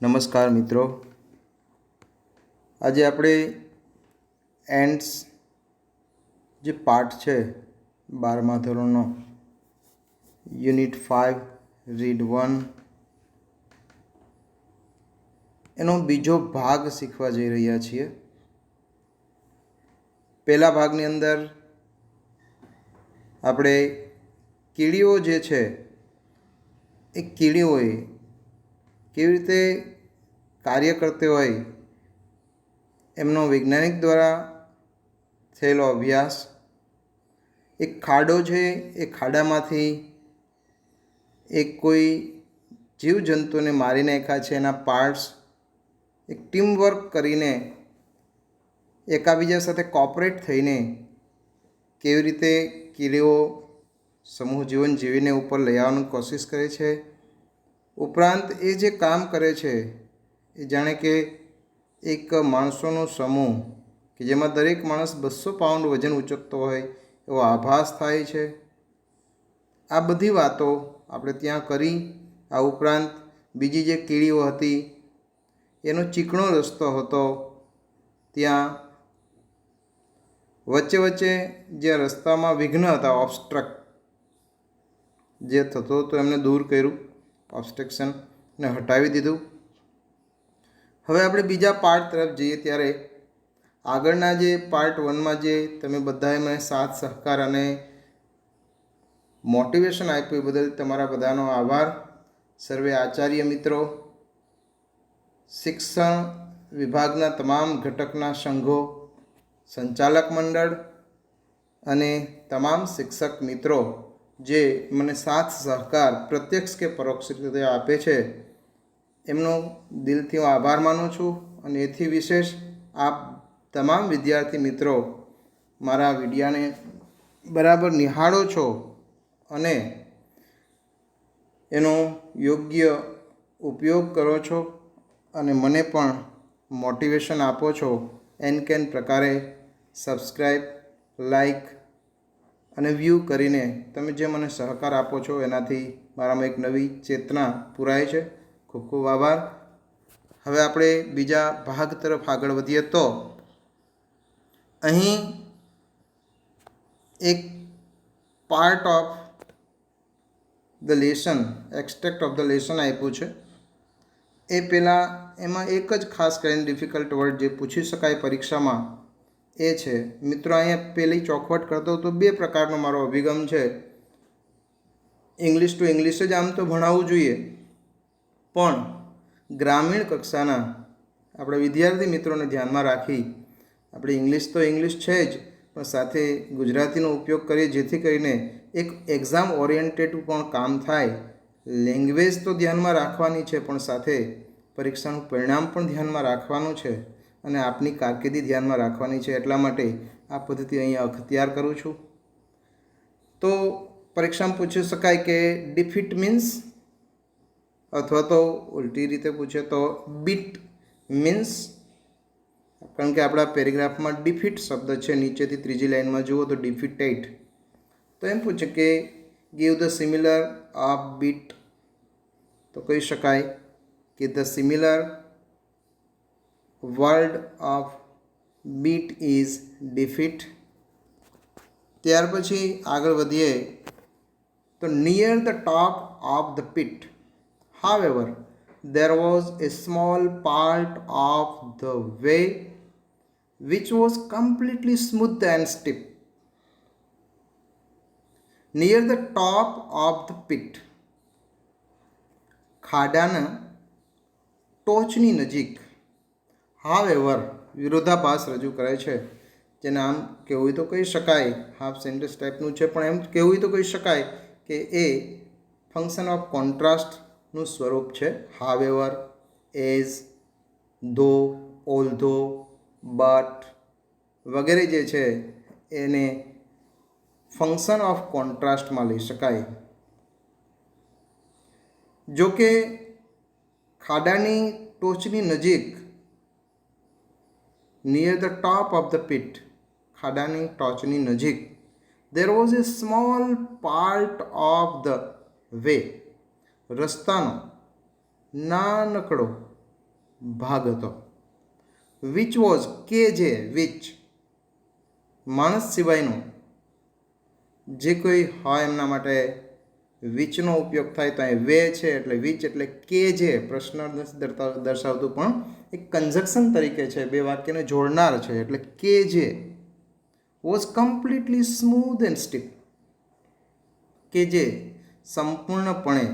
નમસ્કાર મિત્રો, આજે આપણે એન્ડ્સ જે પાઠ છે 12મા ધોરણનો યુનિટ 5 રીડ 1 એનો બીજો ભાગ શીખવા જઈ રહ્યા છીએ. પહેલા ભાગની અંદર આપણે કીડીઓ જે છે એ કીડીઓએ કેવી રીતે કાર્ય કરતી હોય એમનો વૈજ્ઞાનિક દ્વારા થયેલો અભ્યાસ, એક ખાડો છે એ ખાડામાંથી એક કોઈ જીવજંતુને મારી નાખ્યા છે, એના પાર્ટ્સ એક ટીમવર્ક કરીને એકાબીજા સાથે કોઓપરેટ થઈને કેવી રીતે કીડીઓ સમૂહ જીવન જીવીને ઉપર લઈ આવવાની કોશિશ કરે છે. ઉપરાંત એ જે કામ કરે છે એ જાણે કે એક માણસોનો સમૂહ કે જેમાં દરેક માણસ 200 પાઉન્ડ વજન ઉચકતો હોય એવો આભાસ થાય છે. આ બધી વાતો આપણે ત્યાં કરી. આ ઉપરાંત બીજી જે કીડીઓ હતી એનો ચીકણો રસ્તો હતો, ત્યાં વચ્ચે વચ્ચે જે રસ્તામાં વિઘ્ન હતા, ઓબ્સ્ટ્રક્ટ જે થતો હતો એમને દૂર કર્યું, ઓબ્સ્ટ્રક્શનને હટાવી દીધું. હવે આપણે બીજા પાર્ટ તરફ જઈએ ત્યારે આગળના જે પાર્ટ 1માં જે તમે બધાએ મને સાથ સહકાર અને મોટિવેશન આપ્યું એ બદલ તમારા બધાનો આભાર. સર્વે આચાર્ય મિત્રો, શિક્ષણ વિભાગના તમામ ઘટકના સંઘો, સંચાલક મંડળ અને તમામ શિક્ષક મિત્રો જે મને સાથ સહકાર પ્રત્યક્ષ કે પરોક્ષ રીતે આપે છે એમનો દિલથી હું આભાર માનું છું. અને એથી વિશેષ આપ તમામ વિદ્યાર્થી મિત્રો મારા વિડીયાને બરાબર નિહાળો છો અને એનો યોગ્ય ઉપયોગ કરો છો અને મને પણ મોટિવેશન આપો છો. એન કેન પ્રકારે સબસ્ક્રાઈબ, લાઈક અને વ્યૂ કરીને તમે જે મને સહકાર આપો છો એનાથી મારામાં એક નવી ચેતના પૂરાય છે. ખૂબ ખૂબ આભાર. હવે આપણે બીજા ભાગ તરફ આગળ વધીએ તો અહીં એક part of the lesson, extract of the lesson આપ્યું છે. એ પહેલાં એમાં એક જ ખાસ કરીને ડિફિકલ્ટ વર્ડ જે પૂછી શકાય પરીક્ષામાં એ છે. મિત્રો, અહીંયા પહેલી ચોખવટ કરતો તો 2 પ્રકારનો મારો અભિગમ છે. ઇંગ્લિશ ટુ ઇંગ્લિશ જ આમ તો ભણાવવું જોઈએ, પણ ગ્રામીણ કક્ષાના આપણા વિદ્યાર્થી મિત્રોને ધ્યાનમાં રાખી આપણે ઇંગ્લિશ તો ઇંગ્લિશ છે જ, પણ સાથે ગુજરાતીનો ઉપયોગ કરીએ જેથી કરીને એક એક્ઝામ ઓરિએન્ટેડ પણ કામ થાય. લેંગ્વેજ તો ધ્યાનમાં રાખવાની છે, પણ સાથે પરીક્ષાનું પરિણામ પણ ધ્યાનમાં રાખવાનું છે અને આપની કારકિર્દી ધ્યાનમાં રાખવાની છે. એટલા માટે આ પદ્ધતિ અહીંયા અખત્યાર કરું છું. તો પરીક્ષામાં પૂછી શકાય કે ડિફીટ મીન્સ, અથવા તો ઉલટી રીતે પૂછે તો બીટ મીન્સ. કારણ કે આપણા પેરેગ્રાફમાં ડિફીટ શબ્દ છે, નીચેથી ત્રીજી લાઇનમાં જુઓ તો ડિફીટેડ. તો એમ પૂછે કે give the similar of beat, તો કહી શકાય કે the similar word of beat is defeat. ત્યાર પછી આગળ વધીએ તો near the top of the pit however there was a small part of the way which was completely smooth and steep. Near the top of the pit, ખાડાના ટોચની નજીક, however વિરોધાભાસ રજૂ કરે છે, જેને આમ કહેવું હોય તો કહી શકાય, હાફ સેન્ટેન્સ ટાઈપનું છે, પણ એમ કહેવું હોય તો કહી શકાય કે એ ફંક્શન ઓફ કોન્ટ્રાસ્ટનું સ્વરૂપ છે. however, as, though, although, but વગેરે જે છે એને ફંક્શન ઓફ કોન્ટ્રાસ્ટમાં લઈ શકાય. જો કે ખાડાની ટોચની નજીક, near the top of the pit, ખાડાની ટોચની નજીક, there was a small part of the way, રસ્તાનો નાનકડો ભાગ હતો. વિચ વોઝ કે જે, વિચ માણસ સિવાયનો જે કોઈ હોય એમના માટે વિચનો ઉપયોગ થાય તો અહીં વે છે એટલે વિચ એટલે કે જે પ્રશ્ન દર્શાવતું પણ એક કન્જક્શન તરીકે છે, બે વાક્યને જોડનાર છે એટલે કે જે was completely smooth and stiff, કે જે સંપૂર્ણપણે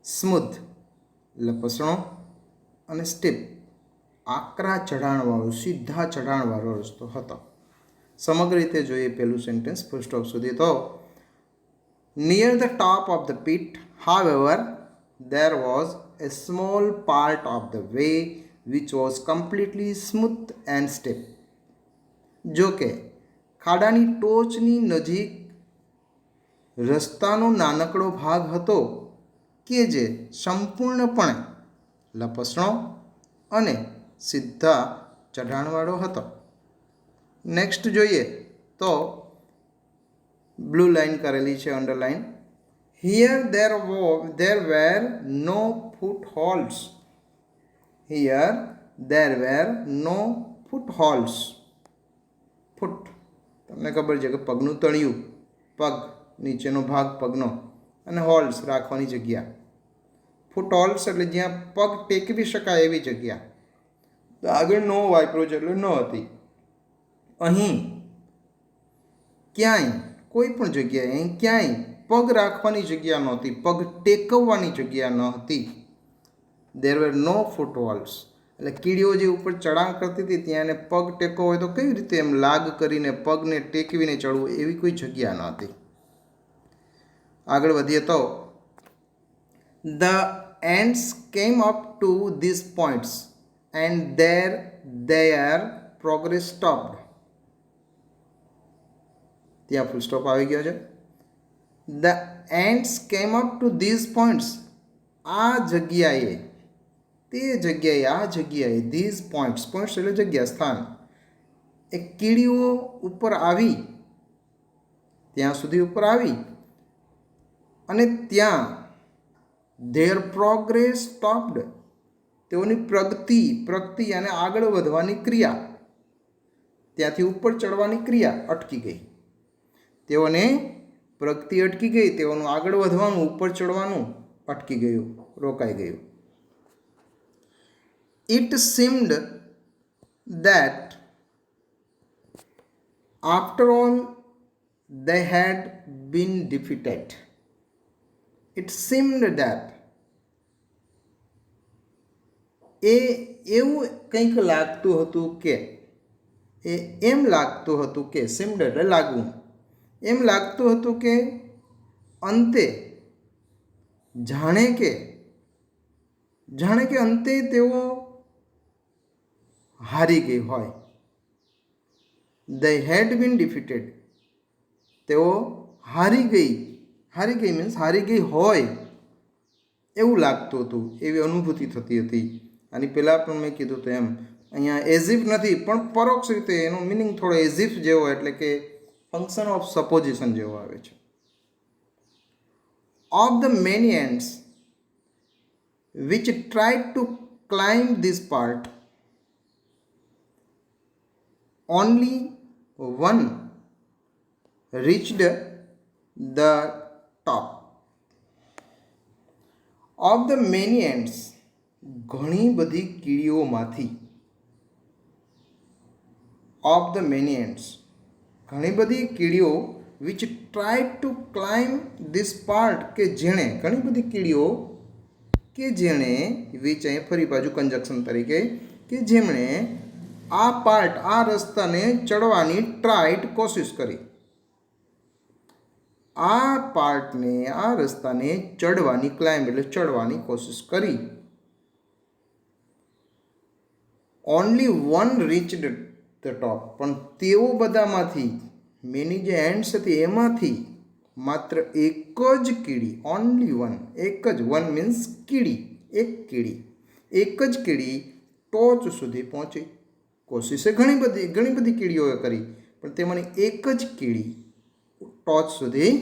સ્મૂથ લપસણો અને સ્ટીફ આકરા ચઢાણવાળો, સીધા ચઢાણવાળો રસ્તો હતો. સમગ્ર રીતે જોઈએ પહેલું સેન્ટેન્સ ફૂલ સ્ટોપ સુધી તો near the top of the pit however there was a small part of the way which was completely smooth and steep. જો કે ખાડાની ટોચની નજીક રસ્તાનો નાનકડો ભાગ હતો કે જે સંપૂર્ણપણે લપસણો અને સીધા ચઢાણવાળો હતો. નેક્સ્ટ જોઈએ તો બ્લુ લાઇન કરેલી છે, underline. Here there were no footholds. Here there were no footholds. ફૂટ તમને ખબર છે કે પગનું તળિયું, પગ નીચેનો ભાગ પગનો, અને હોલ્સ રાખવાની જગ્યા. ફૂટ હોલ્સ એટલે જ્યાં પગ ટેકવી શકાય એવી જગ્યા. તો આગળ નો વાપરો છે એટલે ન હતી. અહીં ક્યાંય કોઈ પણ જગ્યાએ અહીં ક્યાંય પગ રાખવાની જગ્યા નહોતી, પગ ટેકવવાની જગ્યા ન હતી. દેર વેર નો ફૂટવોલ્સ એટલે કીડીઓ જે ઉપર ચઢાણ કરતી હતી ત્યાં એને પગ ટેકવો હોય તો કેવી રીતે એમ લાગ કરીને પગને ટેકવીને ચડવું એવી કોઈ જગ્યા ન હતી. આગળ વધીએ તો the ants came up to this points and their progress stopped. ત્યાં ફૂલ સ્ટોપ આવી ગયો છે. The ants came up to these points, આ જગ્યાએ, તે જગ્યાએ, આ જગ્યાએ, ધીઝ પોઈન્ટ્સ, પોઈન્ટ્સ એટલે જગ્યા, સ્થાન, એ કીડીઓ ઉપર આવી, ત્યાં સુધી ઉપર આવી અને ત્યાં ધેર પ્રોગ્રેસ સ્ટોપ્ડ, તેઓની પ્રગતિ અને આગળ વધવાની ક્રિયા, ત્યાંથી ઉપર ચડવાની ક્રિયા અટકી ગઈ. તેઓને પ્રગતિ અટકી ગઈ, તેઓનું આગળ વધવાનું, ઉપર ચડવાનું અટકી ગયું, રોકાઈ ગયું. It seemed that after all they had been defeated. It seemed that એવું કંઈક લાગતું હતું કે, એમ લાગતું હતું કે, seemed એટલે લાગવું, એમ લાગતું હતું કે અંતે જાણે કે અંતે તેઓ હારી ગઈ હોય. They had been defeated. તેઓ હારી ગઈ મીન્સ હારી ગઈ હોય એવું લાગતું હતું, એવી અનુભૂતિ થતી હતી. આની પહેલાં પણ મેં કીધું હતું એમ અહીંયા એઝિફ નથી પણ પરોક્ષ રીતે એનો મિનિંગ થોડો એઝિફ જેવો એટલે કે ફંક્શન ઓફ સપોઝિશન જેવો આવે છે. Of the many ants which tried to climb this part, only one reached the top. Of the many ants, ઘણી બધી કીડીઓમાંથી, of the many ants, ઘણી બધી કીડીઓ which tried to climb this part, કે જેણે, ઘણી બધી કીડીઓ કે જેણે, which અહીં ફરી બાજુ કંજક્શન તરીકે, કે જેમણે આ પાર્ટ, આ રસ્તાને ચડવાની ટ્રાઈડ કોશિશ કરી, આ પાર્ટને, આ રસ્તાને ચડવાની, ક્લાઇમ્બ એટલે ચડવાની કોશિશ કરી. Only one reached the top, પણ તેઓ બધામાંથી, મેની જે એન્ડ્સ હતી એમાંથી માત્ર એક જ કીડી, ઓનલી વન, એક જ, વન મીન્સ કીડી, એક જ કીડી ટોચ સુધી પહોંચી. કોશિશે ઘણી બધી કીડીઓએ કરી પણ તેમાંની એક જ કીડી ટોચ સુધી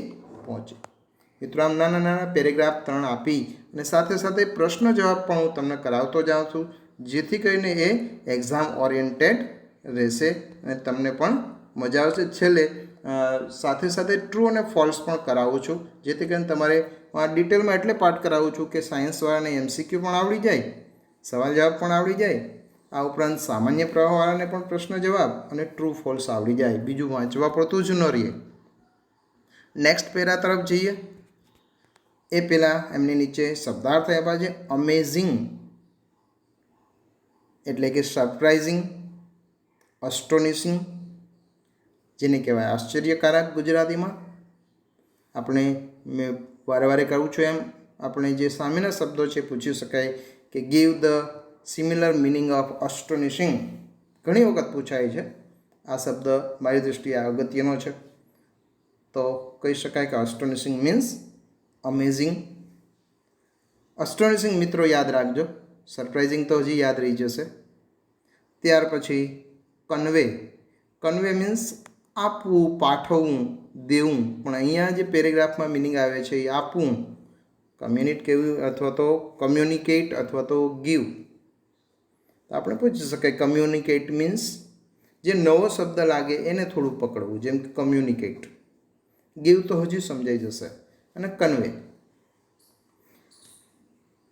પહોંચી. મિત્રો આમ નાના પેરેગ્રાફ 3 આપી અને સાથે સાથે પ્રશ્ન જવાબ પણ હું તમને કરાવતો જાઉં છું, જેથી કરીને એ એક્ઝામ ઓરિએન્ટેડ રહેશે અને તમને પણ મજા આવશે. છેલ્લે સાથે સાથે ટ્રુ અને ફોલ્સ પણ કરાવું છું, જેથી કરીને તમારે આ ડિટેલમાં એટલે પાઠ કરાવું છું કે સાયન્સવાળાને MCQ પણ આવડી જાય, સવાલ જવાબ પણ આવડી જાય, આ ઉપરાંત સામાન્ય પ્રવાહવાળાને પણ પ્રશ્ન જવાબ અને ટ્રુ ફોલ્સ આવડી જાય, બીજું વાંચવા પડતું જ ન રહીએ. નેક્સ્ટ પેરા તરફ જઈએ. એ પહેલાં એમની નીચે શબ્દાર્થ આપ્યા છે. અમેઝિંગ એટલે કે સરપ્રાઇઝિંગ, અસ્ટોનિશિંગ જેને કહેવાય આશ્ચર્યકારક ગુજરાતીમાં. આપણે મેં વારે વારે કહું છું એમ આપણે જે સામેના શબ્દો છે પૂછી શકાય કે give the similar meaning of astonishing ઘણી વખત પૂછાય છે. આ શબ્દ મારી દૃષ્ટિએ અગત્યનો છે. તો કહી શકાય કે અસ્ટોનિશિંગ મીન્સ અમેઝિંગ. અસ્ટોનિશિંગ મિત્રો યાદ રાખજો, સરપ્રાઇઝિંગ તો હજી યાદ રહી જશે. ત્યાર પછી કન્વે. કન્વે મીન્સ આપવું, પાઠવવું, દેવું. પણ અહીંયા જે પેરેગ્રાફમાં મિનિંગ આવે છે એ આપવું, કમ્યુનિકેટ અથવા તો ગીવ. આપણે પૂછી શકાય કમ્યુનિકેટ મીન્સ જે નવો શબ્દ લાગે એને થોડું પકડવું, જેમ કે કમ્યુનિકેટ. ગીવ તો હજી સમજાઈ જશે. અને કન્વે.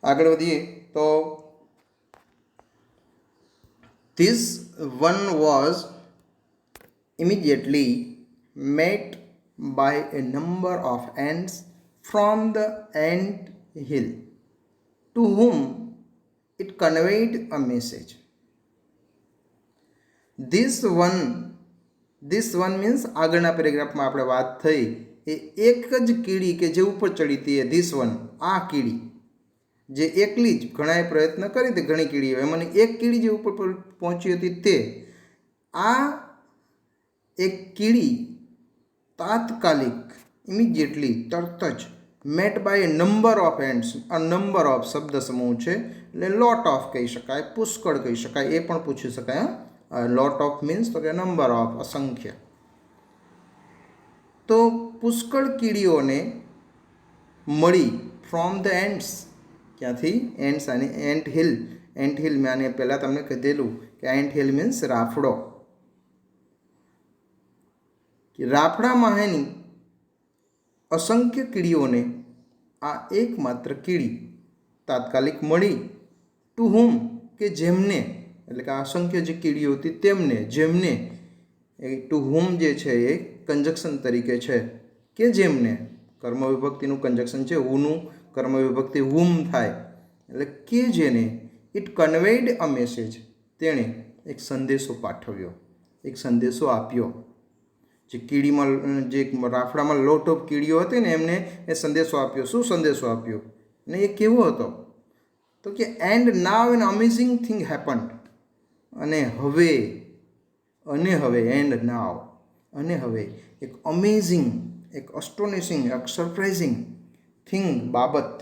આગળ વધીએ તો this one was immediately met by a number of ants from the ant hill to whom it conveyed a message. This one means આગળના પેરેગ્રાફમાં આપણે વાત થઈ એ એક જ કીડી કે જે ઉપર ચડી હતી એ ધીસ વન, આ કીડી જે એકલી જ ઘણાએ પ્રયત્ન કરી હતી, ઘણી કીડીઓ એમાંની એક કીડી જે ઉપર પહોંચી હતી તે આ એક કીડી તાત્કાલિક ઇમિડિયેટલી તરત જ met by number of ants. આ નંબર ઓફ શબ્દ સમૂહ છે એટલે લોટ ઓફ કહી શકાય, પુષ્કળ કહી શકાય, એ પણ પૂછી શકાય. લોટ ઓફ મીન્સ તો કે નંબર ઓફ, અસંખ્ય. તો પુષ્કળ કીડીઓને મળી ફ્રોમ ધ એન્ડ્સ. ક્યાંથી? એન્ડ્સ અને એન્ટ હિલ. એન્ટ હિલ મેં આને પહેલાં તમને કીધેલું કે એન્ટ હિલ મીન્સ રાફડો. રાફડામાં એની અસંખ્ય કીડીઓને આ એકમાત્ર કીડી તાત્કાલિક મળી. ટુ હુમ કે જેમને, એટલે કે અસંખ્ય જે કીડીઓ હતી તેમને, જેમને. એ ટુ હુમ જે છે એ કંજક્શન તરીકે છે કે જેમને. કર્મ વિભક્તિનું કંજક્શન છે, હુનું કર્મ વિભક્તિ હુમ થાય એટલે કે જેને. ઇટ કન્વેડ અ મેસેજ, તેણે એક સંદેશો પાઠવ્યો, એક સંદેશો આપ્યો. જે કીડીમાં જે રાફડામાં લોટ ઓફ કીડીઓ હતી ને એમને એ સંદેશો આપ્યો. શું સંદેશો આપ્યો ને એ કેવો હતો? તો કે and now N amazing thing happened. અને હવે એન્ડ નાવ, અને હવે એક અમેઝિંગ, એક અસ્ટોનિશિંગ, એક સરપ્રાઇઝિંગ થિંગ, બાબત,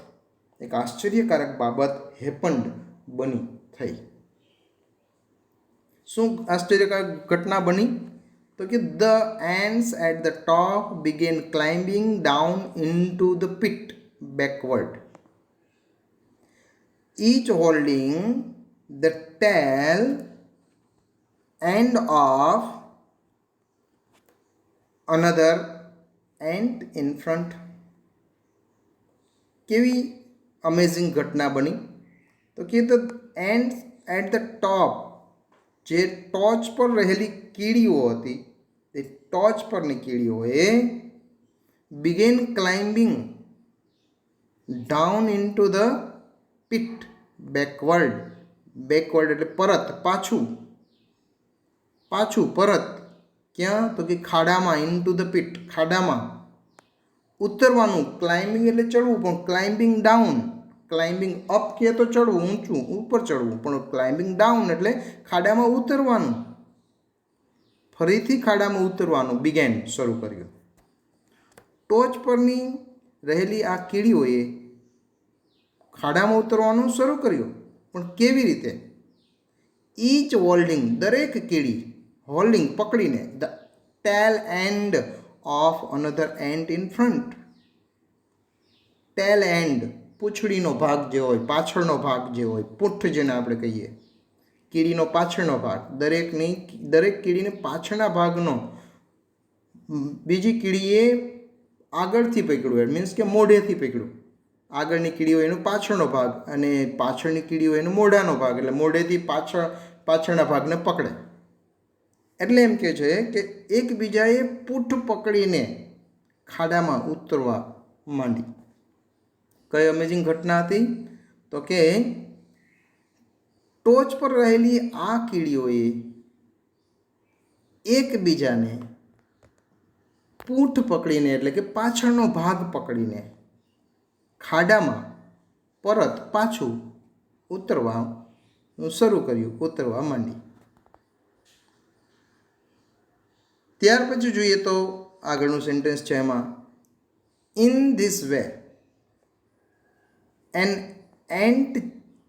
એક આશ્ચર્યકારક બાબત હેપન્ડ, બની, થઈ. શું આશ્ચર્યકારક ઘટના બની? તો કે the ants at the top began climbing down into the pit backward, each holding the tail end of another ant in front. કેવી અમેઝિંગ ઘટના બની? તો કે the ants at the top, જે ટોચ પર રહેલી કીડીઓ હતી તે ટોચ પરની કીડીઓએ began climbing down into the pit backward. Backward એટલે પરત, પાછું, પરત. ક્યાં? તો કે ખાડામાં. ઇન્ટુ ધ પિટ, ખાડામાં. ઉતરવાનું, ક્લાઇમ્બિંગ એટલે ચડવું, પણ ક્લાઇમ્બિંગ ડાઉન. ક્લાઇમ્બિંગ અપ કે તો ચડવું, ઊંચું, ઉપર ચડવું, પણ ક્લાઇમ્બિંગ ડાઉન એટલે ખાડામાં ઉતરવાનું. ફરીથી ખાડામાં ઉતરવાનું, બિગેન, શરૂ કર્યું. ટોચ પરની રહેલી આ કીડીઓએ ખાડામાં ઉતરવાનું શરૂ કર્યું, પણ કેવી રીતે? ઈચ હોલ્ડિંગ, દરેક કીડી, હોલ્ડિંગ પકડીને, the tail end of another ant in front. Tail end પૂંછડીનો ભાગ જે હોય, પાછળનો ભાગ જે હોય, પૂંઠ જેને આપણે કહીએ, કીડીનો પાછળનો ભાગ, દરેક કીડીને પાછળના ભાગનો બીજી કીડીએ આગળથી પકડ્યું, મીન્સ કે મોઢેથી પકડ્યું. આગળની કીડી હોય એનો પાછળનો ભાગ અને પાછળની કીડી હોય એનો મોઢાનો ભાગ, એટલે મોઢેથી પાછળના ભાગને પકડે. એટલે એમ કહે છે કે એકબીજાએ પૂંઠ પકડીને ખાડામાં ઉતરવા માંડી. કઈ અમેઝિંગ ઘટના હતી? તો કે ટોચ પર રહેલી આ કીડીઓએ એકબીજાને પૂંઠ પકડીને, એટલે કે પાછળનો ભાગ પકડીને ખાડામાં પરત પાછું ઉતરવા શરૂ કર્યું, ઉતરવા માંડી. ત્યાર પછી જોઈએ તો આગળનું સેન્ટેન્સ છે એમાં, in this way an ant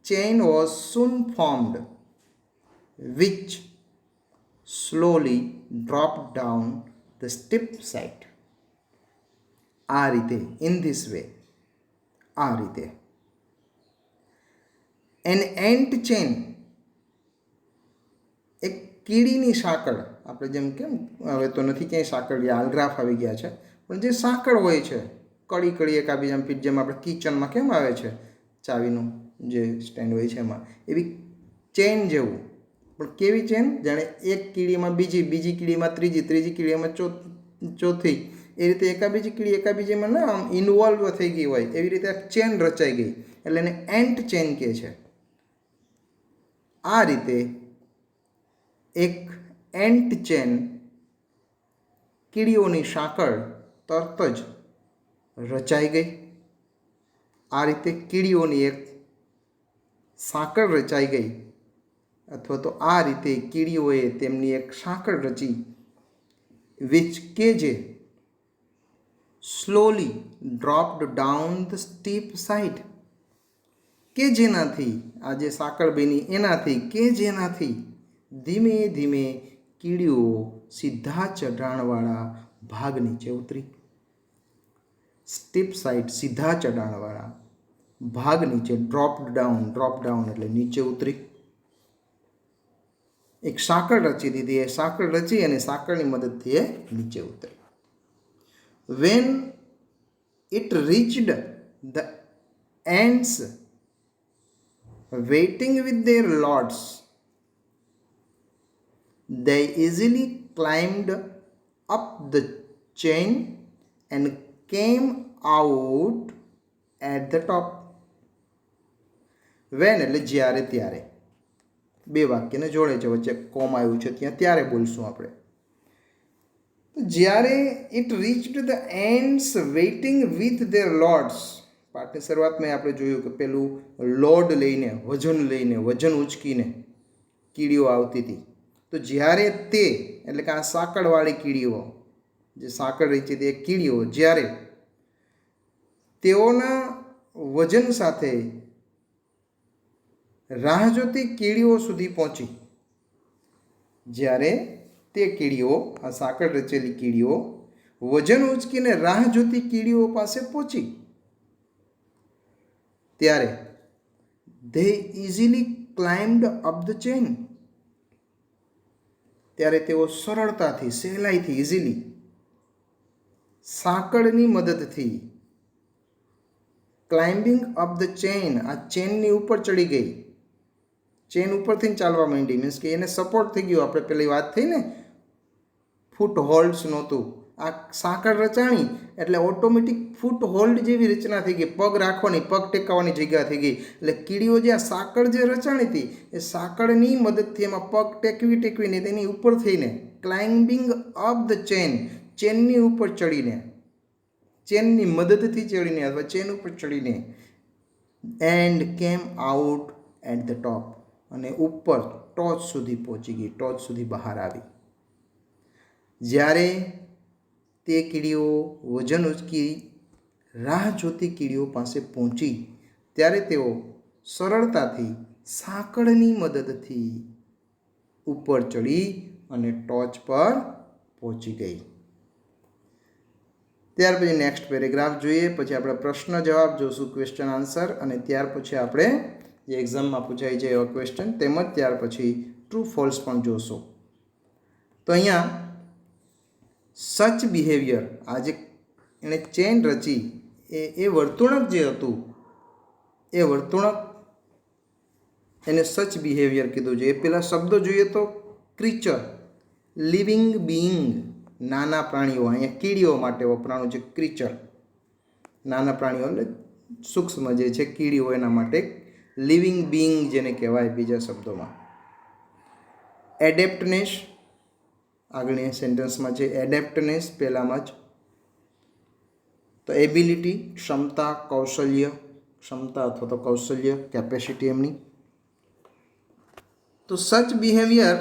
chain was soon formed which slowly dropped down the steep side. આ રીતે, in this way, આ રીતે. an ant chain, એક કીડીની સાંકળ, આપણે જેમ કેમ હવે તો નથી ક્યાંય સાંકળ, આલ્ગ્રાફ આવી ગયા છે, પણ જે સાંકળ હોય છે કડી કડી એકાબીજામાં પીટ, જેમ આપણે કિચનમાં કેમ આવે છે ચાવીનું જે સ્ટેન્ડ હોય છે એમાં, એવી ચેન જેવું. પણ કેવી ચેન? જાણે એક કીડીમાં બીજી કીડીમાં ત્રીજી કીડીમાં ચોથી, એ રીતે એકાબીજીમાં ના આમ ઇન્વોલ્વ થઈ ગઈ હોય, એવી રીતે ચેન રચાઈ ગઈ, એટલે એને એન્ટ ચેન કહે છે. આ રીતે એક એન્ટ ચેન, કીડીઓની સાંકળ તરત જ રચાઈ ગઈ. આ રીતે કીડીઓની એક સાંકળ રચાઈ ગઈ, અથવા તો આ રીતે કીડીઓએ તેમની એક સાંકળ રચી, વિચ કે જે slowly dropped down the steep side, કે જેનાથી, આ જે સાંકળ બની એનાથી, કે જેનાથી ધીમે ધીમે કીડીઓ સીધા ચઢાણવાળા ભાગ નીચે ઉતરી. સ્ટીપ સાઇડ, સીધા ચઢાણવાળા ભાગ નીચે, ડ્રોપ ડાઉન એટલે નીચે ઉતરી. એક સાંકળ રચી દીધી, એ સાંકળ રચી અને સાંકળની મદદથી એ નીચે ઉતરી. When it reached the ends waiting with their lords, they easily climbed up the chain and came out at the top. When એટલે જ્યારે, ત્યારે. બે વાક્યને જોડે છે, વચ્ચે કોમ આવ્યું છે ત્યાં ત્યારે બોલશું આપણે. જ્યારે it reached the ants waiting with their loads, પાઠની શરૂઆતમાં આપણે જોયું કે પેલું લોડ લઈને, વજન ઉચકીને કીડીઓ આવતી હતી. તો જ્યારે તે, એટલે કે આ સાંકળવાળી કીડીઓ, જે સાંકળ રચી હતી એ કીડીઓ જ્યારે તેઓના વજન સાથે રાહ જોતી કીડીઓ સુધી પહોંચી, જ્યારે તે કીડીઓ, આ સાંકળ રચેલી કીડીઓ વજન ઉચકીને રાહ જોતી કીડીઓ પાસે પહોંચી, ત્યારે they easily climbed up the chain, ત્યારે તેઓ સરળતાથી, સહેલાઈથી, ઇઝીલી સાંકળની મદદથી ક્લાઇમ્બિંગ અપ ધ ચેન, આ ચેનની ઉપર ચડી ગઈ, ચેન ઉપરથી ચાલવા માંડી, મીન્સ કે એને સપોર્ટ થઈ ગયો. આપણે પેલી વાત થઈ ને, ફૂટ હોલ્ડ્સ નહોતું, આ સાંકળ રચાણી એટલે ઓટોમેટિક ફૂટ હોલ્ડ જેવી રચના થઈ ગઈ, પગ રાખવાની, પગ ટેકાવવાની જગ્યા થઈ ગઈ. એટલે કીડીઓ જે આ સાંકળ જે રચાણી હતી એ સાંકળની મદદથી એમાં પગ ટેકવીને તેની ઉપર થઈને ક્લાઇમ્બિંગ અપ ધ ચેન, ચેનની ઉપર ચડીને, ચેનની મદદથી ચડીને અથવા ચેન ઉપર ચડીને, and came out at the top, અને ઉપર ટોચ સુધી પહોંચી ગઈ, ટોચ સુધી બહાર આવી. જ્યારે તે કીડીઓ વજન ઉચકી રાહ જોતી કીડીઓ પાસે પહોંચી, ત્યારે તેઓ સરળતાથી સાંકળની મદદથી ઉપર ચડી અને ટોચ પર પહોંચી ગઈ. ત્યાર પછી નેક્સ્ટ પેરેગ્રાફ જોઈએ, પછી આપણે પ્રશ્ન જવાબ જોશું, ક્વેશ્ચન આન્સર, અને ત્યાર પછી આપણે જે એક્ઝામમાં પૂછાય છે એવા ક્વેશ્ચન તેમજ ત્યાર પછી ટ્રુ ફોલ્સ પણ જોશું. તો અહીંયા સચ બિહેવિયર, આ જે એણે ચેન રચી એ વર્તુણક જે હતું એ વર્તુણક એને સચ બિહેવિયર કીધું છે. એ પેલા શબ્દો જોઈએ તો ક્રીચર, લિવિંગ બીઈંગ, નાના પ્રાણીઓ, અહીંયા કીડીઓ માટે વપરાણું છે ક્રીચર, નાના પ્રાણીઓ એટલે સૂક્ષ્મ જે છે કીડીઓ, એના માટે લિવિંગ બીઈંગ જેને કહેવાય બીજા શબ્દોમાં. એડેપ્ટનેસ, આગળની સેન્ટેન્સમાં છે એડેપ્ટનેસ પહેલામાં જ. તો એબિલિટી, ક્ષમતા, કૌશલ્ય, ક્ષમતા અથવા તો કૌશલ્ય, કેપેસિટી એમની. તો સચ બિહેવિયર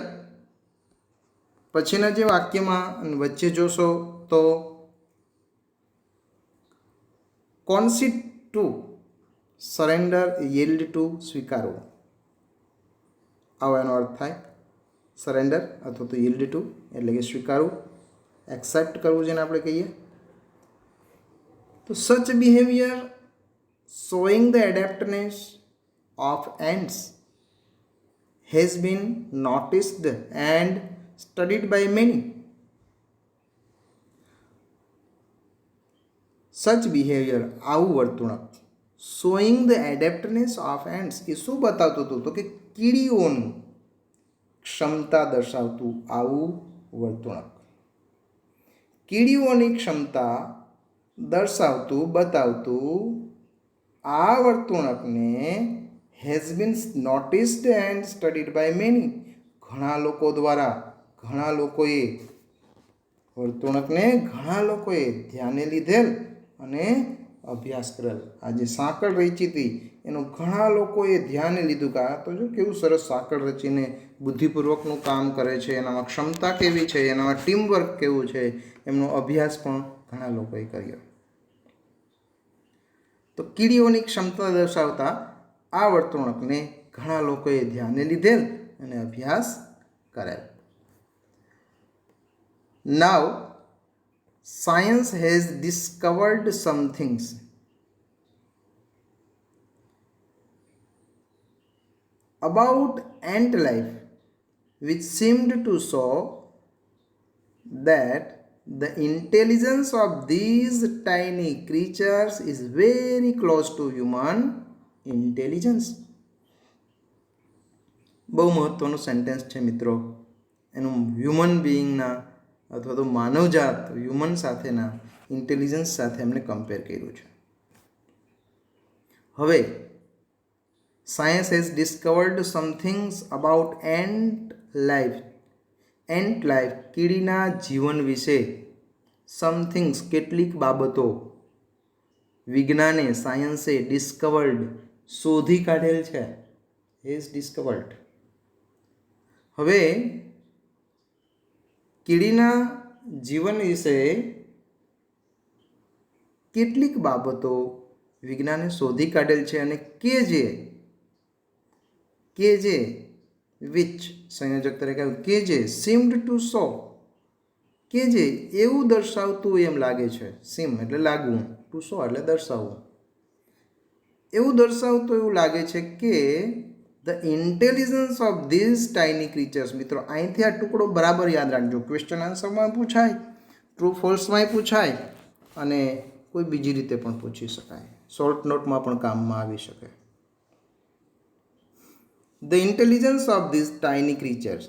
પછીના જે વાક્યમાં વચ્ચે જોશો તો કોન્સિડ ટુ, સરેન્ડર, યીલ્ડ ટુ, સ્વીકારવું, આવો એનો અર્થ થાય. સરેન્ડર અથવા તો યીલ્ડ ટુ એટલે કે સ્વીકારવું, એક્સેપ્ટ કરવું જેને આપણે કહીએ. તો સચ behaviour showing the adaptness of ants has been noticed and studied by many. Such behavior, આવું વર્તુણક, showing the adaptness of ants, એ શું બતાવતું હતું તો કે કીડીઓનું ક્ષમતા દર્શાવતું આવું વર્તુણક, કીડીઓની ક્ષમતા દર્શાવતું બતાવતું આ વર્તુણકને has been noticed and studied by many, ઘણા લોકો દ્વારા, ઘણા લોકોએ વર્તુણકને ઘણા લોકોએ ધ્યાને લીધેલ અને અભ્યાસ કરેલ. આ જે સાંકળ રચી હતી એનું ઘણા લોકોએ ધ્યાને લીધું કે આ તો જો કેવું સરસ સાંકળ રચીને બુદ્ધિપૂર્વકનું કામ કરે છે, એનામાં ક્ષમતા કેવી છે, એનામાં ટીમવર્ક કેવું છે, એમનો અભ્યાસ પણ ઘણા લોકોએ કર્યો. તો કીડીઓની ક્ષમતા દર્શાવતા આ વર્તુણકને ઘણા લોકોએ ધ્યાને લીધેલ અને અભ્યાસ કરેલ. Now science has discovered some things about ant life which seemed to show that the intelligence of these tiny creatures is very close to human intelligence. બહુ મહત્વનું સેન્ટેન્સ છે મિત્રો. એનું હ્યુમન બિઈંગના અથવા તો માનવજાત હ્યુમન સાથેના ઇન્ટેલિજન્સ સાથે એમને કમ્પેર કર્યું છે. હવે science has discovered some things about ant life, ant life કીડીના જીવન વિશે, સમથિંગ્સ કેટલીક બાબતો, વિજ્ઞાને સાયન્સે ડિસ્કવર્ડ શોધી કાઢેલ છે, હેઝ ડિસ્કવર્ડ. હવે કીડીના જીવન વિશે કેટલીક બાબતો વિજ્ઞાને શોધી કાઢેલ છે અને કે જે વિચ સંયોજક તરીકે કે જે સીમ્ડ ટુ સો, કે જે એવું દર્શાવતું એમ લાગે છે, સીમ એટલે લાગવું, ટુ સો એટલે દર્શાવવું, એવું દર્શાવતું એવું લાગે છે કે the intelligence of this tiny ક્રીચર્સ. મિત્રો અહીંથી આ ટુકડો બરાબર યાદ રાખજો, ક્વેશ્ચન આન્સરમાં પૂછાય, ટ્રુ ફોલ્સમાંય પૂછાય અને કોઈ બીજી રીતે પણ પૂછી શકાય, શોર્ટ નોટમાં પણ કામમાં આવી શકે. The intelligence of this tiny ક્રીચર્સ,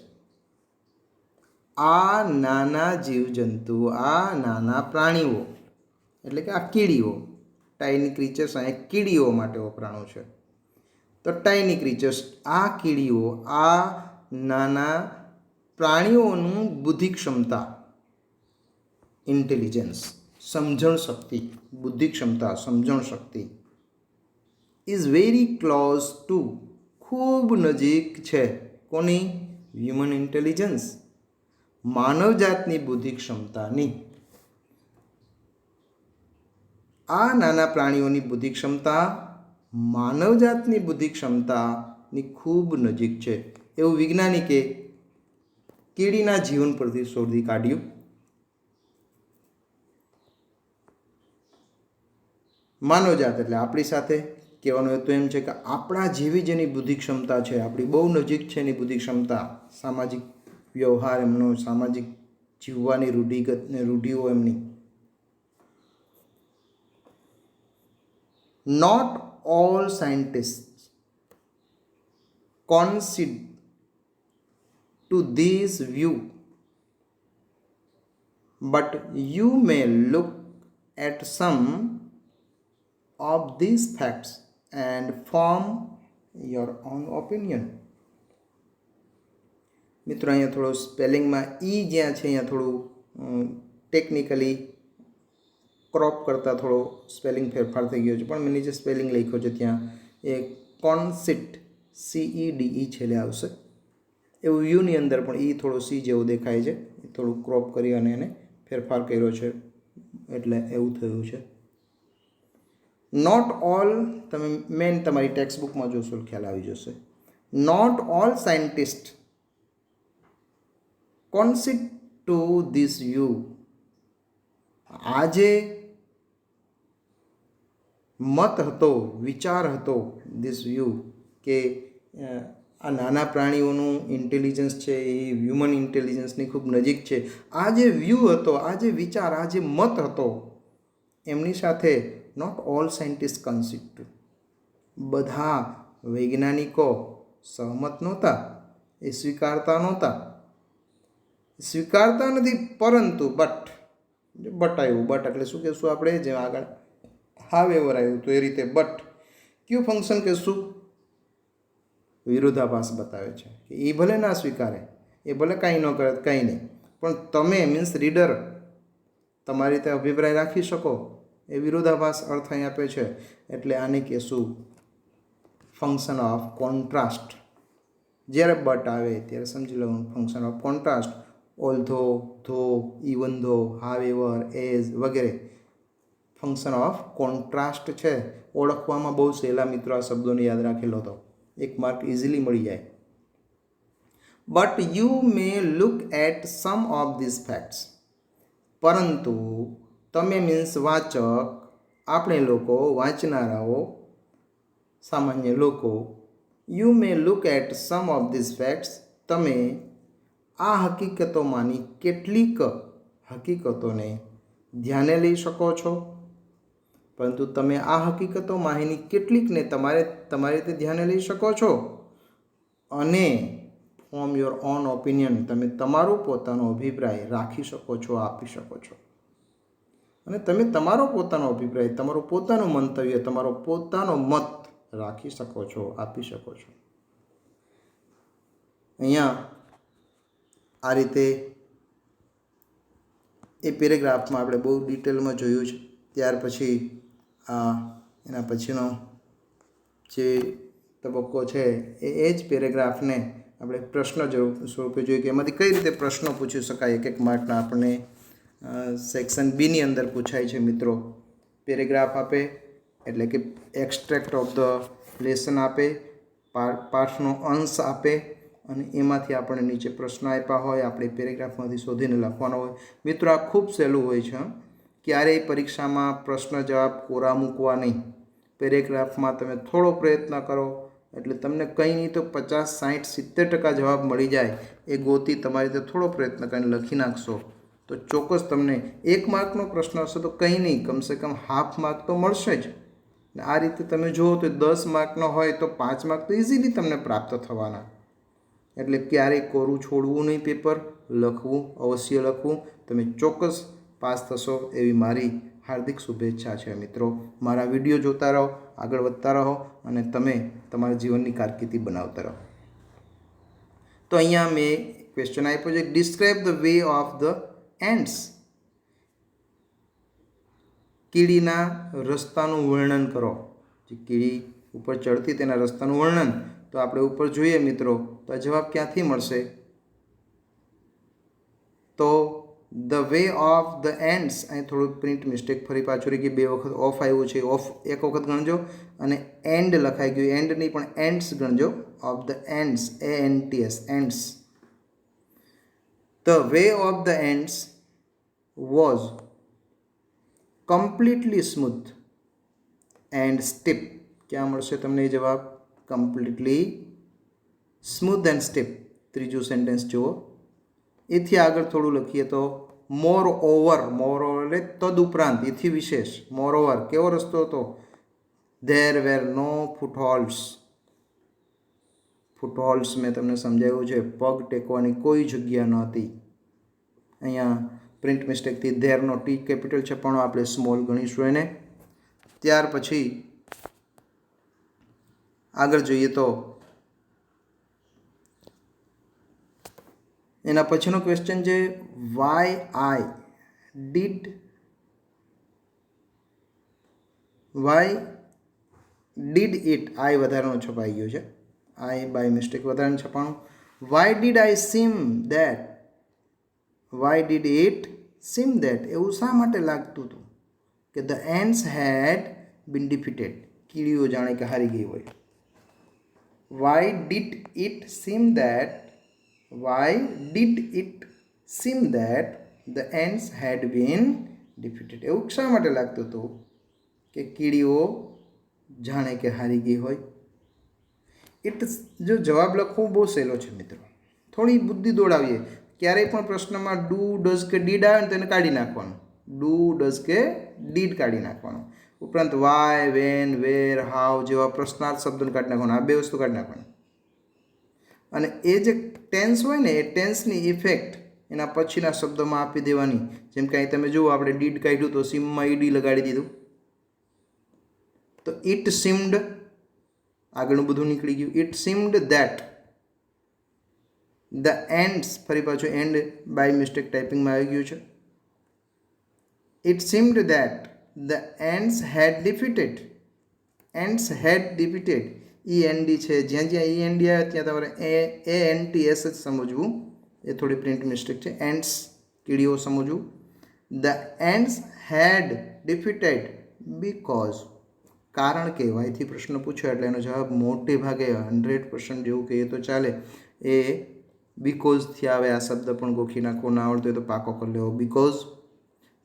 આ નાના જીવજંતુ, આ નાના પ્રાણીઓ એટલે કે આ કીડીઓ, ટાઇની ક્રીચર્સ અહીંયા કીડીઓ માટે વપરાણું છે. તો ટાઇની ક્રીચર્સ, આ કીડીઓ, આ નાના પ્રાણીઓનું બુદ્ધિ ક્ષમતા, ઇન્ટેલિજન્સ, સમજણ શક્તિ, બુદ્ધિ ક્ષમતા, સમજણ શક્તિ, ઇઝ વેરી ક્લોઝ ટુ, ખૂબ નજીક છે, કોની? હ્યુમન ઇન્ટેલિજન્સ, માનવજાતની બુદ્ધિ ક્ષમતાની. આ નાના પ્રાણીઓની બુદ્ધિ ક્ષમતા માનવજાતની બુદ્ધિ ક્ષમતાની ખૂબ નજીક છે એવું વૈજ્ઞાનિકે કીડીના જીવન પરથી શોધી કાઢ્યું. માનવજાત એટલે આપણી સાથે કહેવાનો હેતુ એમ છે કે આપણા જેવી જેની બુદ્ધિ ક્ષમતા છે, આપણી બહુ નજીક છે એની બુદ્ધિ ક્ષમતા, સામાજિક વ્યવહાર એમનો, સામાજિક જીવવાની રૂઢિઓ એમની. Not all scientist concede to this view, but you may look at some of these facts and form your own opinion. મિત્રો અહીંયા થોડો સ્પેલિંગમાં જ્યાં છે અહીંયા થોડું ટેકનિકલી ક્રોપ કરતાં થોડો સ્પેલિંગ ફેરફાર થઈ ગયો છે, પણ મેં નીચે સ્પેલિંગ લખ્યો છે ત્યાં એ કોન્સિટ CEDE છેલ્લે આવશે. એવું યુની અંદર પણ થોડો સી જેવો દેખાય છે, થોડું ક્રોપ કરી અને એને ફેરફાર કર્યો છે એટલે એવું થયું છે. નોટ ઓલ, તમે મેન તમારી ટેક્સ્ટ બુકમાં જોશો ખ્યાલ આવી જશે. Not all scientists consent to this view. આ જે મત હતો, વિચાર હતો, ધીસ વ્યૂ કે આ નાના પ્રાણીઓનું ઇન્ટેલિજન્સ છે એ હ્યુમન ઇન્ટેલિજન્સની ખૂબ નજીક છે, આ જે વ્યૂ હતો, આ જે વિચાર, આ જે મત હતો, એમની સાથે નોટ ઓલ સાયન્ટિસ્ટ કન્સિડ, બધા વૈજ્ઞાનિકો સહમત નહોતા, એ સ્વીકારતા નથી. પરંતુ બટ આવ્યું, બટ એટલે શું કહેશું આપણે, જેમ આગળ હાવેવર આવ્યું તો એ રીતે બટ કયું ફંક્શન કહેશું, વિરોધાભાસ બતાવે છે કે એ ભલે ના સ્વીકારે, એ ભલે કાંઈ ન કરે, કંઈ નહીં, પણ તમે મીન્સ રીડર તમારી રીતે અભિપ્રાય રાખી શકો, એ વિરોધાભાસ અર્થ અહીં આપે છે. એટલે આને કહેશું ફંક્શન ઓફ કોન્ટ્રાસ્ટ. જ્યારે બટ આવે ત્યારે સમજી લેવાનું ફંક્શન ઓફ કોન્ટ્રાસ્ટ. ઓલ્ધો, ધો, ઇવન ધો, હાવેવર, એઝ વગેરે ફંક્શન ઓફ કોન્ટ્રાસ્ટ છે. ઓળખવામાં બહુ સહેલા મિત્રો આ શબ્દોને યાદ રાખેલો હતો, 1 માર્ક ઇઝીલી મળી જાય. But you may look at some of this facts. પરંતુ તમે મીન્સ વાચક, આપણે લોકો, વાંચનારાઓ, સામાન્ય લોકો, you may look at some of this facts, તમે આ હકીકતોમાંની કેટલીક હકીકતોને ધ્યાને લઈ શકો છો. પરંતુ તમે આ હકીકતોમાંની કેટલીકને તમારી રીતે ધ્યાને લઈ શકો છો અને ફોર્મ યોર ઓન ઓપિનિયન, તમે તમારો પોતાનો અભિપ્રાય રાખી શકો છો, આપી શકો છો. અને તમે તમારો પોતાનો અભિપ્રાય, તમારું પોતાનું મંતવ્ય, તમારો પોતાનો મત રાખી શકો છો, આપી શકો છો. અહીંયા આ રીતે એ પેરેગ્રાફમાં આપણે બહુ ડિટેલમાં જોયું છે. ત્યાર પછી એના પછીનો જે તબક્કો છે એ જ પેરેગ્રાફને આપણે પ્રશ્ન સ્વરૂપે જોઈએ કે એમાંથી કઈ રીતે પ્રશ્નો પૂછી શકાય. એક માર્કના આપણને સેક્શન બીની અંદર પૂછાય છે મિત્રો. પેરેગ્રાફ આપે એટલે કે એક્સ્ટ્રેક્ટ ઓફ ધ લેસન આપે, પાઠનો અંશ આપે અને એમાંથી આપણને નીચે પ્રશ્ન આપ્યા હોય, આપણે પેરેગ્રાફમાંથી શોધીને લખવાનો હોય. મિત્રો આ ખૂબ સહેલું હોય છે. ક્યારેય પરીક્ષામાં પ્રશ્ન જવાબ કોરા મૂકવા નહીં. પેરેગ્રાફમાં તમે થોડો પ્રયત્ન કરો એટલે તમને કંઈ નહીં તો 50, 60, 70% જવાબ મળી જાય. એ ગોતી તમારી રીતે થોડો પ્રયત્ન કરીને લખી નાખશો તો ચોક્કસ તમને 1 માર્કનો પ્રશ્ન હશે તો કંઈ નહીં, કમસે કમ હાફ માર્ક તો મળશે જ. આ રીતે તમે જુઓ તો 10 માર્કનો હોય તો 5 માર્ક તો ઇઝીલી તમને પ્રાપ્ત થવાના. એટલે ક્યારેય કોરું છોડવું નહીં, પેપર લખવું, અવશ્ય લખવું. તમે ચોક્કસ પાસ થશો એવી મારી હાર્દિક શુભેચ્છા છે મિત્રો. મારા વિડીયો જોતા રહો, આગળ વધતા રહો અને તમે તમારા જીવનની કારકિર્દી બનાવતા રહો. તો અહીંયા મેં ક્વેશ્ચન આપ્યો છે, describe the way of the ants. કીડીના રસ્તાનું વર્ણન કરો. જે કીડી ઉપર ચડતી તેના રસ્તાનું વર્ણન. તો આપણે ઉપર જોઈએ મિત્રો તો આ જવાબ ક્યાંથી મળશે? તો the way of the ends, અહીં થોડુંક પ્રિન્ટ મિસ્ટેક ફરી પાછું રહી ગઈ, 2 વખત ઓફ આવ્યું છે, ઓફ 1 વખત ગણજો અને એન્ડ લખાઈ ગયું, એન્ડ નહીં પણ એન્ડ્સ ગણજો. Of the ants, ANTS, ants. The way of the ants was completely smooth and steep. ક્યાં મળશે તમને એ જવાબ? Completely smooth and steep. ત્રીજું સેન્ટેન્સ જુઓ. એથી આગળ થોડું લખીએ તો મોર ઓવર એટલે તદુપરાંત, એથી વિશેષ. મોર ઓવર કેવો રસ્તો હતો? There were no ફૂટહોલ્ડ્સ. ફૂટહોલ્ડ્સ મેં તમને સમજાવ્યું છે, પગ ટેકવાની કોઈ જગ્યા નહોતી. અહીંયા પ્રિન્ટ મિસ્ટેકથી ધેરનો ટી કેપિટલ છે પણ આપણે સ્મોલ ગણીશું એને. ત્યાર પછી આગળ જોઈએ તો એના પછીનો ક્વેશ્ચન છે વાય ડીડ ઇટ. આઈ વધારાનો છપાઈ ગયો છે, આઈ બાય મિસ્ટેક વધારાનું છપાણું. Why did I seem that, why did it seem that, એવું શા માટે લાગતું હતું કે the ants had been defeated, કીડીઓ જાણે કે હારી ગઈ હોય. Why did it seem that, why did it seem that the ants had been defeated, એવું શા માટે લાગતું હતું કે કીડીઓ જાણે કે હારી ગઈ હોય. ઇટ જો જવાબ લખવું બહુ સહેલો છે મિત્રો, થોડી બુદ્ધિ દોડાવીએ. ક્યારેય પણ પ્રશ્નમાં ડુ, ડઝ કે ડીડ આવે ને તેને કાઢી નાખવાનું. ડુ, ડઝ કે ડીડ કાઢી નાખવાનું. ઉપરાંત વાય, વેન, વેર, હાવ જેવા પ્રશ્નાર્થ શબ્દોને કાઢી નાખવાનું. આ બે વસ્તુ કાઢી નાખવાની. અને એ જે ટેન્સ હોય ને એ ટેન્સની ઇફેક્ટ એના પછીના શબ્દોમાં આપી દેવાની. જેમ કે અહીં તમે જુઓ, આપણે ડીડ કાઢ્યું તો સીમમાં ઈડી લગાડી દીધું, તો ઇટ સીમ્ડ, આગળનું બધું નીકળી ગયું. It seemed that the ants, ફરી પાછું એન્ડ બાય મિસ્ટેક ટાઈપિંગમાં આવી ગયું છે. It seemed that the ants had defeated, ants had defeated, END છે, જ્યાં જ્યાં END આવે ત્યાં તમારે ANTS જ સમજવું, એ થોડી પ્રિન્ટ મિસ્ટેક છે. એન્ડ્સ કીડીઓ સમજવું. The ants had defeated because, કારણ કે વાયથી પ્રશ્ન પૂછ્યો એટલે એનો જવાબ મોટે ભાગે 100% જેવું કહીએ તો ચાલે, એ બીકોઝથી આવે. આ શબ્દ પણ ગોખી નાખવો, ના આવડતો હોય તો પાકો કરી લેવો, બીકોઝ.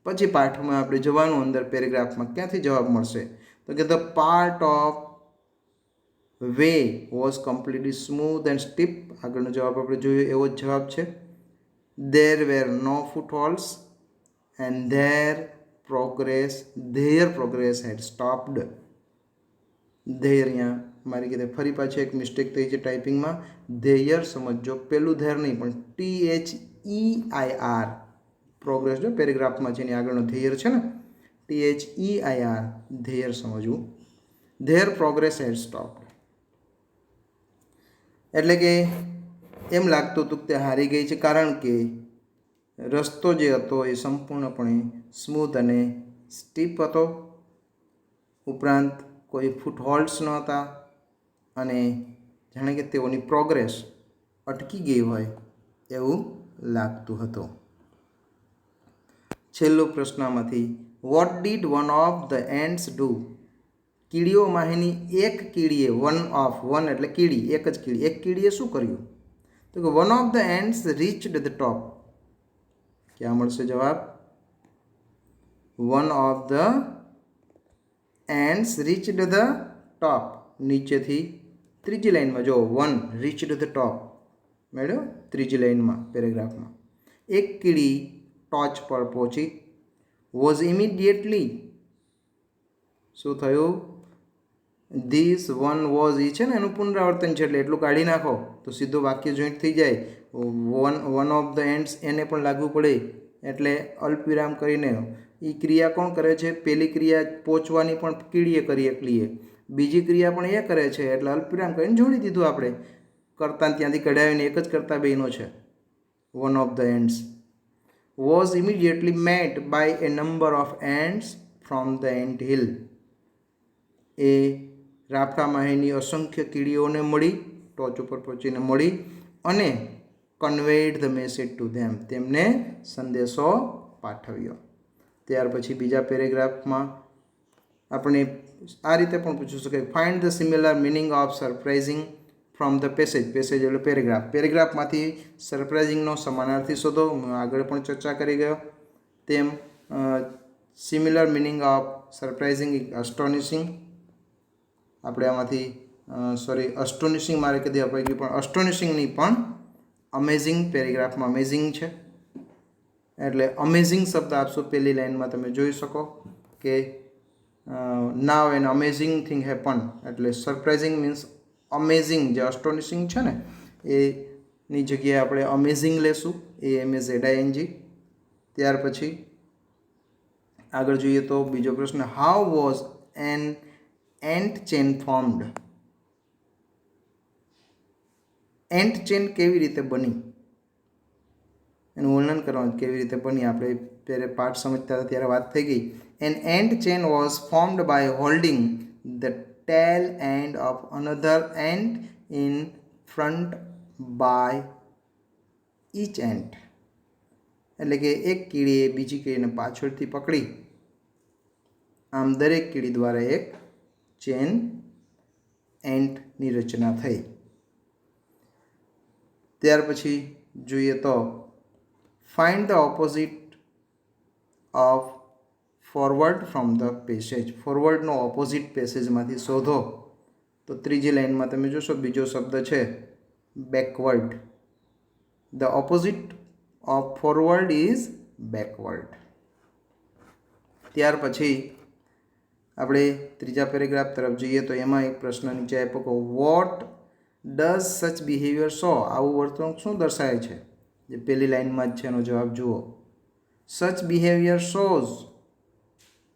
પછી પાઠમાં આપણે જવાનું અંદર પેરેગ્રાફમાં, ક્યાંથી જવાબ મળશે તો કે the part of way was completely smooth and steep. આગળનો જવાબ આપણે જોયો એવો જ જવાબ છે. There were no footholds and their progress had stopped. There, અહીંયા મારી કીધે ફરી પાછી એક મિસ્ટેક થઈ છે ટાઈપિંગમાં. ધેયર સમજો, પેલું ધેર નહીં પણ THEIR, પ્રોગ્રેસ જો પેરેગ્રાફમાં છે એની આગળનો ધેયર છે ને, THEIR, ધેયર સમજવું. ધેર પ્રોગ્રેસ હેડ સ્ટોપ્ડ, એટલે કે એમ લાગતું હતું કે તે હારી ગઈ છે, કારણ કે રસ્તો જે હતો એ સંપૂર્ણપણે સ્મૂથ અને સ્ટીપ હતો. ઉપરાંત કોઈ ફૂટહોલ્ડ્સ નહોતા અને જાણે કે તેઓની પ્રોગ્રેસ અટકી ગઈ હોય એવું લાગતું હતું. છેલ્લો પ્રશ્નમાંથી what did one of the ants do. કીડીઓમાંની એક કીડીએ, વન એટલે કીડી, એક જ કીડી, એક કીડીએ શું કર્યું તો કે one of the ends reached the top. ક્યાં મળશે જવાબ? One of the ends reached the top. નીચેથી ત્રીજી લાઈનમાં જો, વન રીચડ ધ ટોપ મેળવ્યો, ત્રીજી લાઈનમાં પેરેગ્રાફમાં. એક કીડી ટોચ પર પહોંચી. વોઝ ઇમિડિયેટલી, શું થયું? ધીસ વન વોઝ, એ છે ને એનું પુનરાવર્તન છે એટલે એટલું કાઢી નાખો તો સીધું વાક્ય જોઈન્ટ થઈ જાય. વન ઓફ ધ એન્ડ્સ એને પણ લાગુ પડે એટલે અલ્પવિરામ કરીને. એ ક્રિયા કોણ કરે છે? પહેલી ક્રિયા પહોંચવાની પણ કીડીએ કરી એકલીએ, બીજી ક્રિયા પણ એ કરે છે એટલે અલ્પવિરામ કરીને જોડી દીધું આપણે. કરતા ત્યાંથી કઢાવીને એક જ કરતા બેનો છે. One of the ants was immediately met by a number of ants from the ant hill. એ રાફડામાંની અસંખ્ય કીડીઓને મળી, ટોચ ઉપર પહોંચીને મળી અને conveyed the message to them, તેમને સંદેશો પાઠવ્યો. ત્યાર પછી બીજા પેરેગ્રાફમાં આપણે આ રીતે પણ પૂછી શકાય, find the similar meaning of surprising from the passage. Passage એટલે પેરેગ્રાફ, પેરેગ્રાફમાંથી સરપ્રાઇઝિંગનો સમાનાર્થી શોધો. હું આગળ પણ ચર્ચા કરી ગયો તેમ સિમિલર મિનિંગ ઓફ સરપ્રાઇઝિંગ, અસ્ટોનિશિંગ. આપણે આમાંથી સોરી અસ્ટોનિશિંગ મારે કદી અપાઈ ગયું, પણ અસ્ટોનિશિંગની પણ અમેઝિંગ પેરેગ્રાફમાં અમેઝિંગ છે એટલે અમેઝિંગ શબ્દ આપશો પહેલી લાઇનમાં. તમે જોઈ શકો કે નાવ એન અમેઝિંગ થિંગ હેપન, એટલે સરપ્રાઇઝિંગ મીન્સ અમેઝિંગ. જે અસ્ટોનિશિંગ છે ને એની જગ્યાએ આપણે અમેઝિંગ લેશું, AMAZING. ત્યાર પછી આગળ જોઈએ તો બીજો પ્રશ્ન, how was an ant chain formed? Ant chain કેવી રીતે બની એનું વર્ણન કરવાનું, કેવી રીતે બની. આપણે ત્યારે પાઠ સમજતા હતા ત્યારે વાત થઈ ગઈ. An ant chain was formed by holding the tail end of another ant in front by each ant, એટલે કે એક કીડીએ બીજી કીડીને પાછળથી પકડી, આમ દરેક કીડી દ્વારા એક ચેન એન્ટની રચના થઈ. ત્યાર પછી જોઈએ તો find the opposite of forward from the passage. ફોરવર્ડનો ઓપોઝિટ પેસેજમાંથી શોધો. તો ત્રીજી લાઇનમાં તમે જોશો બીજો શબ્દ છે backward. The opposite of forward is backward. ત્યાર પછી આપણે ત્રીજા પેરેગ્રાફ તરફ જઈએ તો એમાં એક પ્રશ્ન નીચે આપ્યો કે વોટ ડઝ સચ બિહેવિયર શો? આવું વર્તણૂક શું દર્શાવે છે? જે પહેલી લાઇનમાં જ છે એનો જવાબ જુઓ. Such behaviour shows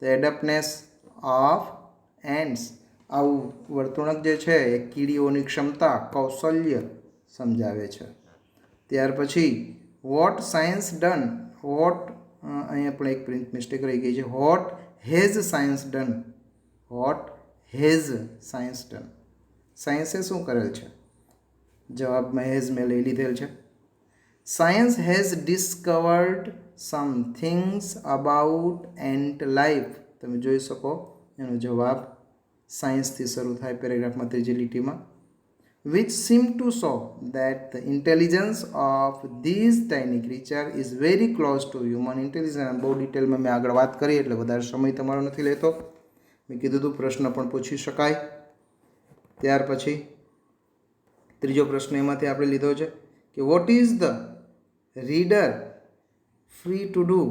the adeptness of ants. આવું વર્તણૂક જે છે એ કીડીઓની ક્ષમતા, કૌશલ્ય સમજાવે છે. ત્યાર પછી વોટ સાયન્સ ડન? વોટ અહીંયા પણ એક પ્રિન્ટ મિસ્ટેક રહી ગઈ છે. What has science done? What has science done? સાયન્સે શું કરેલ છે? જવાબમાં હેઝ મેં લઈ લીધેલ છે. Science has discovered some things about ant life. તમે જોઈ શકો એનો જવાબ સાયન્સથી શરૂ થાય પેરેગ્રાફમાં ત્રીજી લીટીમાં. which seem to show that the intelligence of these tiny creature is very close to human intelligence. બહુ ડિટેલમાં મેં આગળ વાત કરી એટલે વધારે સમય તમારો નથી લેતો. મેં કીધું હતું પ્રશ્ન પણ પૂછી શકાય. ત્યાર પછી ત્રીજો પ્રશ્ન એમાંથી આપણે લીધો છે કે what is the reader free to do?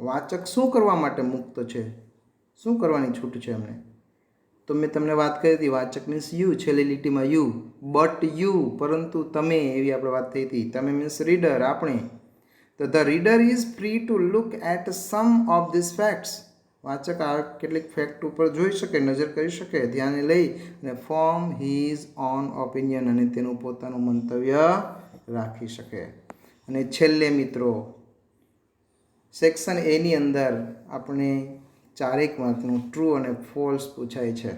વાચક શું કરવા માટે મુક્ત છે? શું કરવાની છૂટ છે એમને? તો મેં તમને વાત કરી હતી વાચક મીન્સ યુ, છેલ્લી લીટીમાં યુ. બટ યુ, પરંતુ તમે, એવી આપણે વાત થઈ હતી. તમે મીન્સ રીડર, આપણે. તો the reader is free to look at some of this facts. વાચક આ કેટલીક ફેક્ટ ઉપર જોઈ શકે, નજર કરી શકે, ધ્યાને લઈ અને ફોર્મ હીઝ ઓન ઓપિનિયન, અને તેનું પોતાનું મંતવ્ય રાખી શકે. અને છેલ્લે મિત્રો સેક્શન એની અંદર આપણે 4 માર્કનું ટ્રુ અને ફોલ્સ પૂછાય છે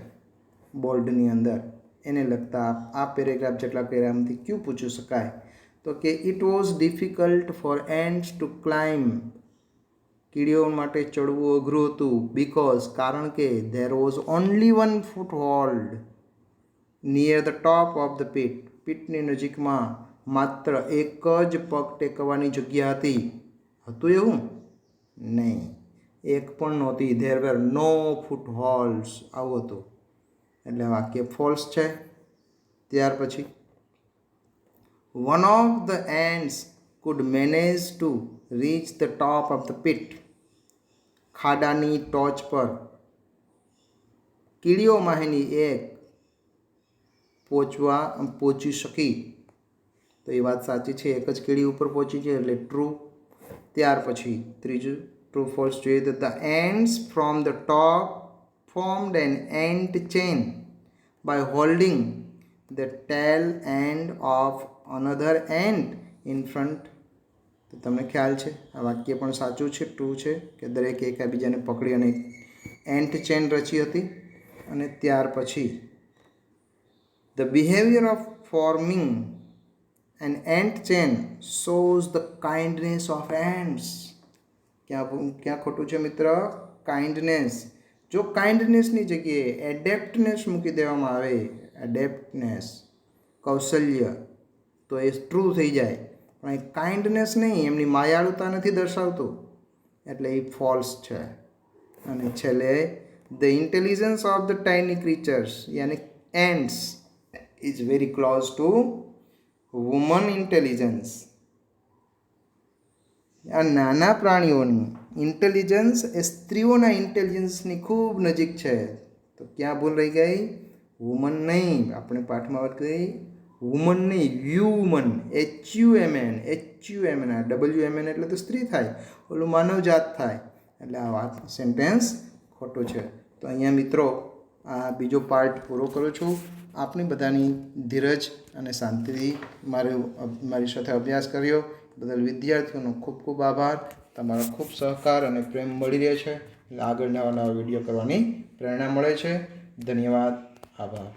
બોર્ડની અંદર. એને લગતા આ પેરેગ્રાફ જેટલા પેરામાંથી ક્યું પૂછી શકાય? તો કે it was difficult for ants to climb. કીડીઓ માટે ચડવું અઘરું હતું. બીકોઝ, કારણ કે there was only one foothold near the top of the pit. પીટની નજીકમાં માત્ર એક જ પગ ટેકવવાની જગ્યા હતી. હતું એવું? નહીં, એક પણ નહોતી. There were no foot holes, આવું હતું. એટલે વાક્ય ફોલ્સ છે. ત્યાર પછી one of the ants could manage to reach the top of the pit. ખાડાની ટોચ પર કીડીઓમાંની એક પહોંચી શકી. તો એ વાત સાચી છે, એક જ કીડી ઉપર પહોંચી છે એટલે ટ્રુ. ત્યાર પછી ત્રીજું ટ્રુ ફોલ્સ જોઈએ તો the ants from the top formed an ant chain by holding the tail end of another ant in front. તો તમને ખ્યાલ છે આ વાક્ય પણ સાચું છે, ટ્રુ છે, કે દરેકે એકબીજાને પકડી અને એન્ટ ચેન રચી હતી. અને ત્યાર પછી the behaviour of forming an ant chain shows the kindness of ants. ક્યાં ખોટું છે મિત્ર? કાઇન્ડનેસ. જો કાઇન્ડનેસની જગ્યાએ એડેપ્ટનેસ મૂકી દેવામાં આવે, એડેપ્ટનેસ, કૌશલ્ય, તો એ ટ્રુ થઈ જાય. પણ એ કાઇન્ડનેસ નહીં, એમની માયાળુતા નથી દર્શાવતું, એટલે એ ફોલ્સ છે. અને છેલ્લે the intelligence of the tiny creatures યાની ants is very close to human intelligence. આ નાના પ્રાણીઓની ઇન્ટેલિજન્સ એ સ્ત્રીઓના ઇન્ટેલિજન્સની ખૂબ નજીક છે. તો ક્યાં ભૂલ રહી ગઈ? વુમન નહીં. આપણે પાઠમાં વાત કરી વુમન નહીં, હ્યુમન, HUMN. આ WMN એટલે તો સ્ત્રી થાય, ઓલું માનવજાત થાય. એટલે આ વાત સેન્ટેન્સ ખોટું છે. તો અહીંયા મિત્રો આ બીજો પાર્ટ પૂરો કરું છું. આપની બધાની ધીરજ અને શાંતિથી મારી સાથે અભ્યાસ કર્યો બદલ વિદ્યાર્થીઓનો ખૂબ ખૂબ આભાર. તમારો ખૂબ સહકાર અને પ્રેમ મળી રહે છે એટલે આગળ નવા નવા વિડીયો કરવાની પ્રેરણા મળે છે. ધન્યવાદ. આભાર.